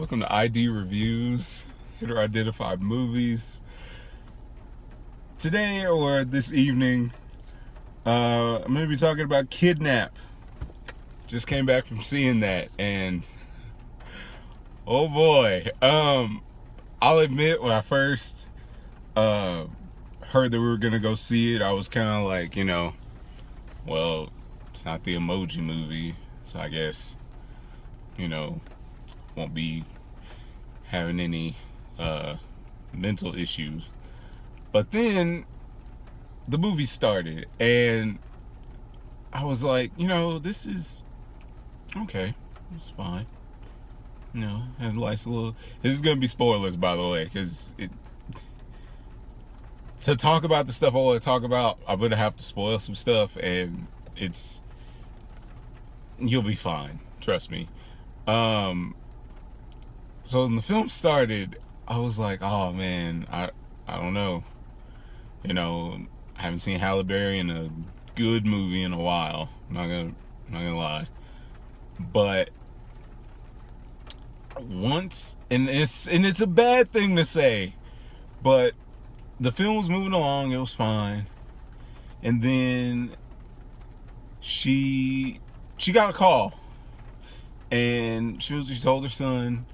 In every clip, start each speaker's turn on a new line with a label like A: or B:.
A: Welcome to ID Reviews, Hit or Identified Movies. Today, or this evening, I'm going to be talking about Kidnap. Just came back from seeing that, and oh boy. I'll admit, when I first heard that we were going to go see it, I was kind of like, well, it's not the Emoji Movie, so I guess, won't be having any mental issues. But then the movie started, and I was like, this is okay. It's fine. And life's a little. This is gonna be spoilers, by the way, because to talk about the stuff I want to talk about, I'm gonna have to spoil some stuff, and you'll be fine. Trust me. So when the film started, I was like, oh man, I don't know. I haven't seen Halle Berry in a good movie in a while. I'm not gonna lie. But once, and it's a bad thing to say, but the film was moving along, it was fine. And then she got a call, and she told her son,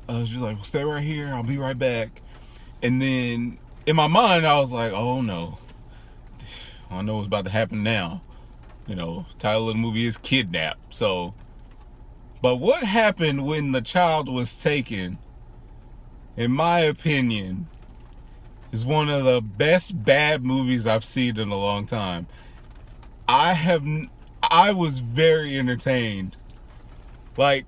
A: she was like, well, stay right here, I'll be right back. And then in my mind, I was like, oh no, I know what's about to happen now. Title of the movie is Kidnap. So, but what happened when the child was taken, in my opinion, is one of the best bad movies I've seen in a long time. I was very entertained. Like,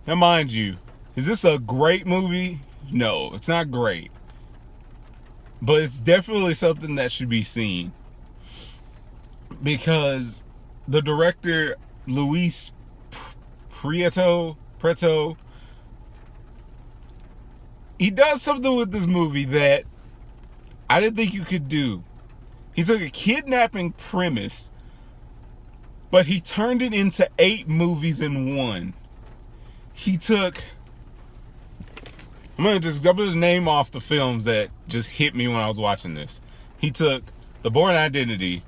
A: now mind you, is this a great movie? No, it's not great. But it's definitely something that should be seen. Because the director, Luis Prieto, he does something with this movie that I didn't think you could do. He took a kidnapping premise, but he turned it into 8 movies in one. I'm gonna just name off the films that just hit me when I was watching this. He took The Bourne Identity,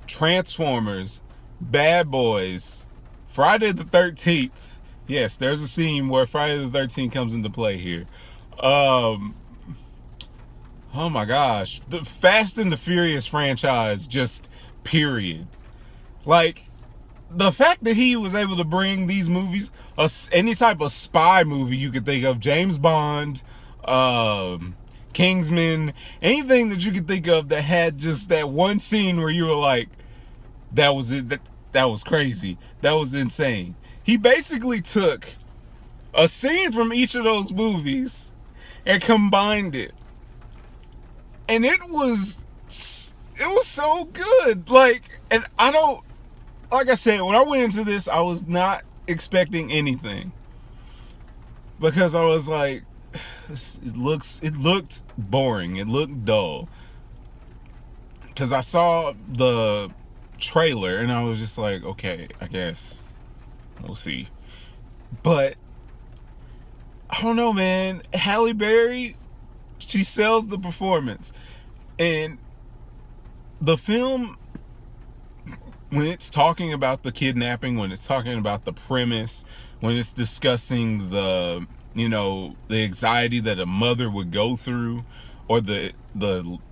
A: Transformers, Bad Boys, Friday the 13th. Yes, there's a scene where Friday the 13th comes into play here. Oh my gosh. The Fast and the Furious franchise, just period. Like, the fact that he was able to bring these movies, any type of spy movie you could think of, James Bond, Kingsman, anything that you could think of that had just that one scene where you were like, that was it, that was crazy, that was insane. He basically took a scene from each of those movies and combined it, and it was so good. Like I said, when I went into this, I was not expecting anything, because I was like, it looked boring, it looked dull, because I saw the trailer and I was just like, okay, I guess we'll see. But I don't know, man. Halle Berry, she sells the performance. And the film, when it's talking about the kidnapping, when it's talking about the premise, when it's discussing the anxiety that a mother would go through, or the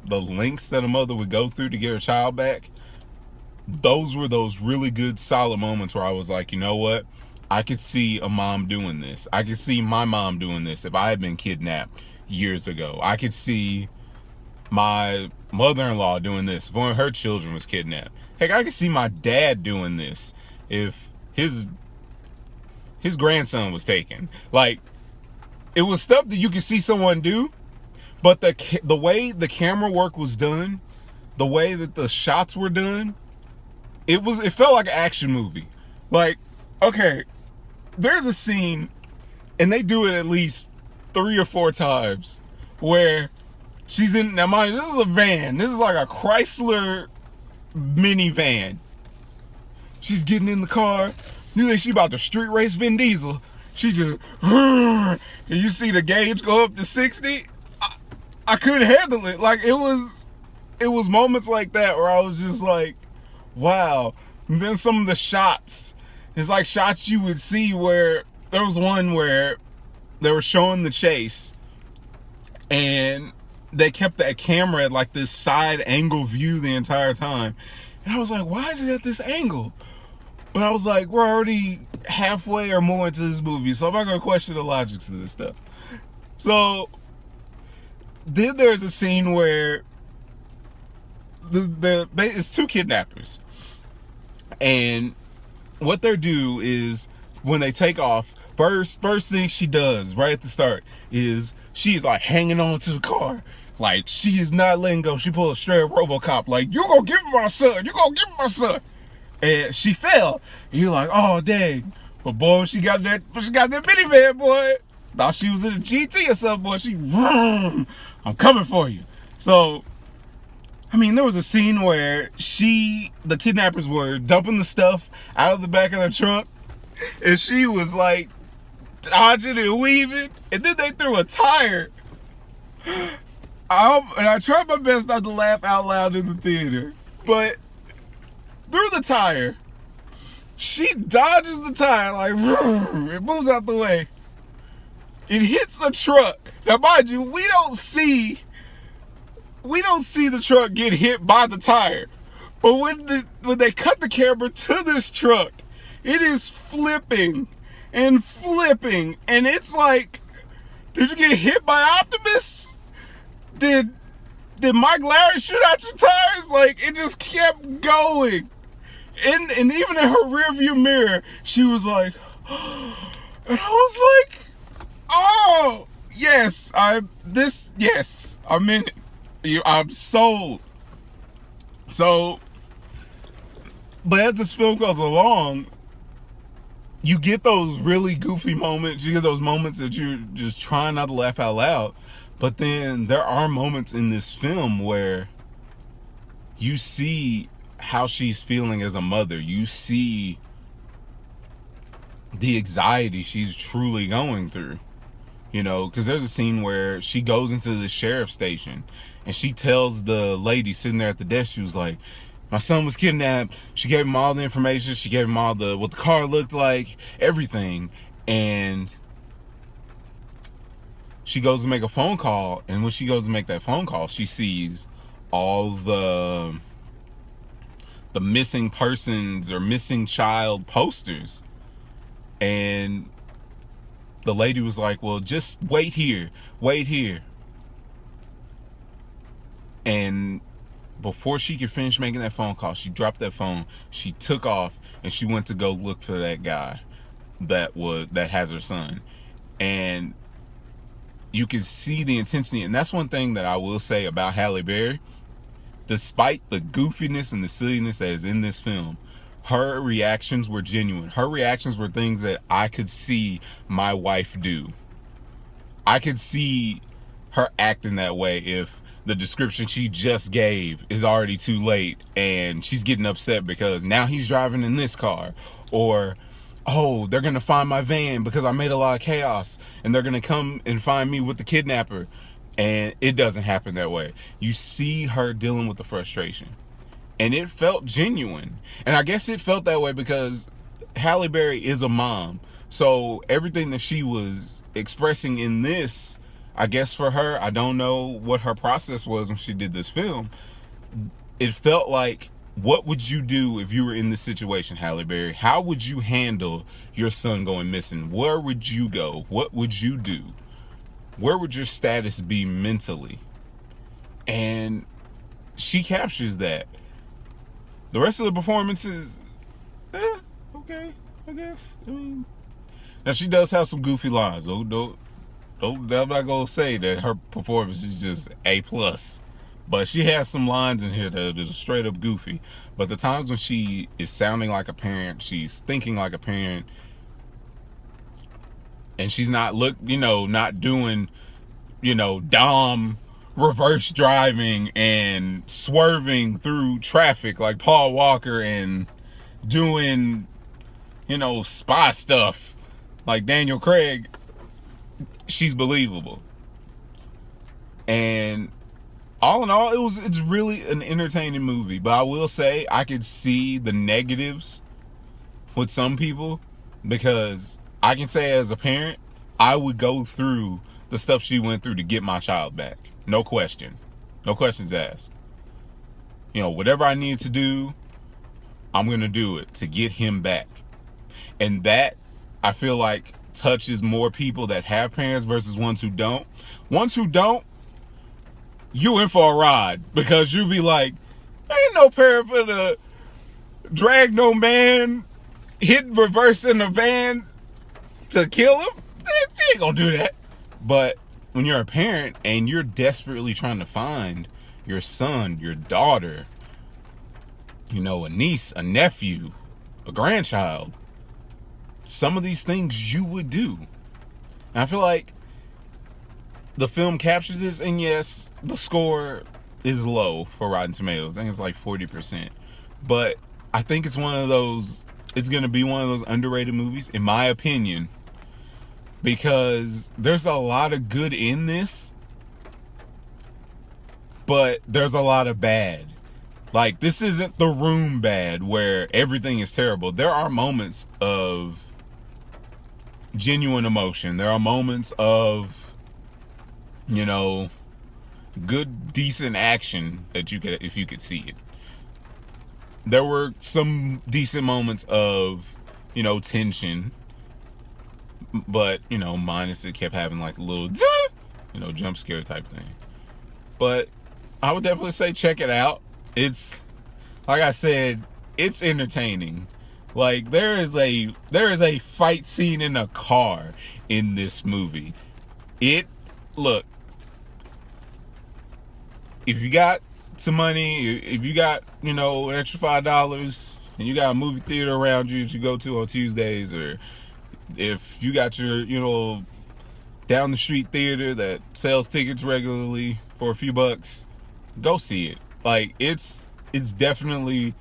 A: lengths that a mother would go through to get her child back, those were those really good, solid moments where I was like, you know what? I could see a mom doing this. I could see my mom doing this if I had been kidnapped years ago. I could see my mother-in-law doing this if one of her children was kidnapped. Heck, I could see my dad doing this if his grandson was taken. Like, it was stuff that you could see someone do, but the way the camera work was done, the way that the shots were done, it felt like an action movie. Like, okay, there's a scene, and they do it at least 3 or 4 times, where she's in, now mind you, this is a van. This is like a Chrysler minivan. She's getting in the car. You think she about to street race Vin Diesel. she just, and you see the gauge go up to 60. I couldn't handle it. Like, it was moments like that where I was just like, wow. And then some of the shots, it's like shots you would see where there was one where they were showing the chase and they kept that camera at like this side angle view the entire time. And I was like, why is it at this angle? But I was like, we're already halfway or more into this movie, so I'm not going to question the logics of this stuff. So then there's a scene where it's two kidnappers. And what they do is when they take off, first thing she does right at the start is she's like hanging on to the car. Like, she is not letting go. She pulled a straight RoboCop. Like, you gonna give me my son. You gonna give me my son. And she fell. And you're like, oh, dang. But boy, she got that minivan, boy. Thought she was in a GT or something, boy. She, vroom, I'm coming for you. So, I mean, there was a scene where the kidnappers were dumping the stuff out of the back of their trunk. And she was like dodging and weaving. And then they threw a tire. And I tried my best not to laugh out loud in the theater. But through the tire, she dodges the tire like, vroom, it moves out the way. It hits a truck. Now, mind you, we don't see the truck get hit by the tire. But when they cut the camera to this truck, it is flipping and flipping. And it's like, did you get hit by Optimus? Did Mike Larry shoot out your tires? Like, it just kept going. And even in her rearview mirror, she was like, and I was like, oh, yes, I'm in it. I'm sold. So, but as this film goes along, you get those really goofy moments. You get those moments that you're just trying not to laugh out loud. But then there are moments in this film where you see how she's feeling as a mother. You see the anxiety she's truly going through. You know, because there's a scene where she goes into the sheriff's station and she tells the lady sitting there at the desk, she was like, my son was kidnapped. She gave him all the information. She gave him all what the car looked like, everything. And she goes to make a phone call. And when she goes to make that phone call, she sees all the missing persons or missing child posters. And the lady was like, well, just wait here. And before she could finish making that phone call, she dropped that phone, she took off, and she went to go look for that guy that has her son. And you can see the intensity. And that's one thing that I will say about Halle Berry. Despite the goofiness and the silliness that is in this film, her reactions were genuine. Her reactions were things that I could see my wife do. I could see her acting that way if the description she just gave is already too late and she's getting upset because now he's driving in this car. Or, oh, they're going to find my van because I made a lot of chaos and they're going to come and find me with the kidnapper. And it doesn't happen that way. You see her dealing with the frustration. And it felt genuine. And I guess it felt that way because Halle Berry is a mom. So everything that she was expressing in this, I guess for her, I don't know what her process was when she did this film. It felt like, what would you do if you were in this situation, Halle Berry? How would you handle your son going missing? Where would you go? What would you do? Where would your status be mentally? And she captures that. The rest of the performance is, okay, I guess. I mean, now she does have some goofy lines. I'm not gonna say that her performance is just A+. But she has some lines in here that are just straight up goofy. But the times when she is sounding like a parent, she's thinking like a parent, and she's not not doing, dumb reverse driving and swerving through traffic like Paul Walker and doing, spy stuff Like Daniel Craig, she's believable. And all in all, it's really an entertaining movie. But I will say I could see the negatives with some people, because I can say as a parent, I would go through the stuff she went through to get my child back. No question. No questions asked. You know, whatever I need to do, I'm going to do it to get him back. And that, I feel like, touches more people that have parents versus ones who don't. Ones who don't, you in for a ride, because you be like, ain't no parent for the drag no man, hit reverse in the van to kill him. She ain't gonna do that. But when you're a parent and you're desperately trying to find your son, your daughter, you know, a niece, a nephew, a grandchild, some of these things you would do. And I feel like the film captures this. And yes, the score is low for Rotten Tomatoes. I think it's like 40%. But I think it's one of those, it's going to be one of those underrated movies, in my opinion, because there's a lot of good in this, but there's a lot of bad. Like, this isn't The Room bad where everything is terrible. There are moments of genuine emotion. There are moments of, you know, good, decent action that you could, if you could see it. There were some decent moments of, you know, tension, but, you know, minus it kept having like a little, you know, jump scare type thing. But I would definitely say check it out. It's, like I said, it's entertaining. Like, there is a fight scene in a car in this movie. Look, if you got some money, if you got, you know, an extra $5 and you got a movie theater around you that you go to on Tuesdays, or if you got your, you know, down the street theater that sells tickets regularly for a few bucks, go see it. Like, it's definitely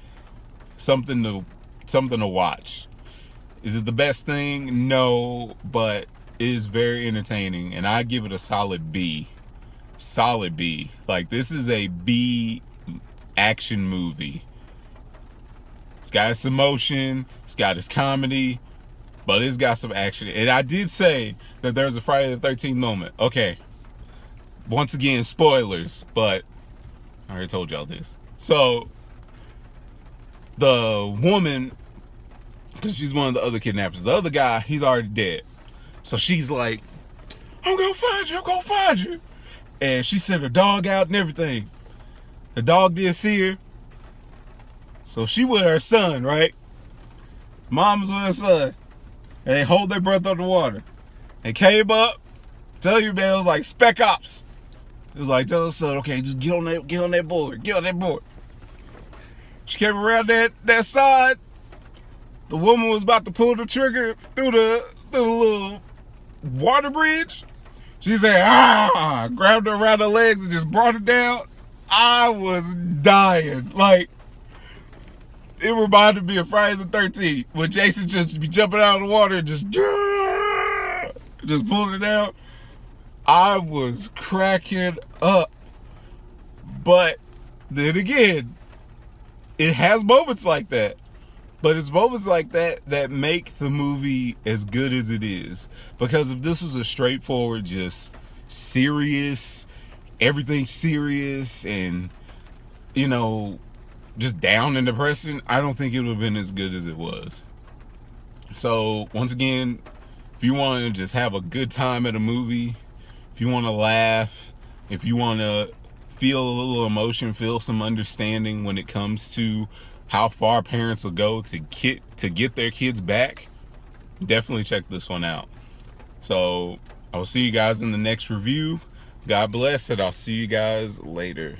A: something to watch. Is it the best thing? No, but it is very entertaining, and I give it a solid B. Solid B. Like, this is a B action movie. It's got its emotion, it's got its comedy, but it's got some action. And I did say that there's a Friday the 13th moment. Okay. Once again, spoilers, but I already told y'all this. So, the woman, because she's one of the other kidnappers, the other guy, he's already dead. So she's like, I'm gonna find you. And she sent her dog out and everything. The dog did see her. So she with her son, right? Mom's with her son. And they hold their breath underwater. They came up, tell you, man, it was like Spec Ops. It was like, tell her son, okay, just get on that board. She came around that side. The woman was about to pull the trigger through the little water bridge. She said, grabbed her around her legs and just brought her down. I was dying. Like, it reminded me of Friday the 13th when Jason just be jumping out of the water and just pulling it out. I was cracking up. But then again, it has moments like that. But it's moments like that that make the movie as good as it is. Because if this was a straightforward, just serious, everything serious and, you know, just down and depressing, I don't think it would have been as good as it was. So, once again, if you want to just have a good time at a movie, if you want to laugh, if you want to feel a little emotion, feel some understanding when it comes to how far parents will go to get their kids back, definitely check this one out. So I will see you guys in the next review. God bless, and I'll see you guys later.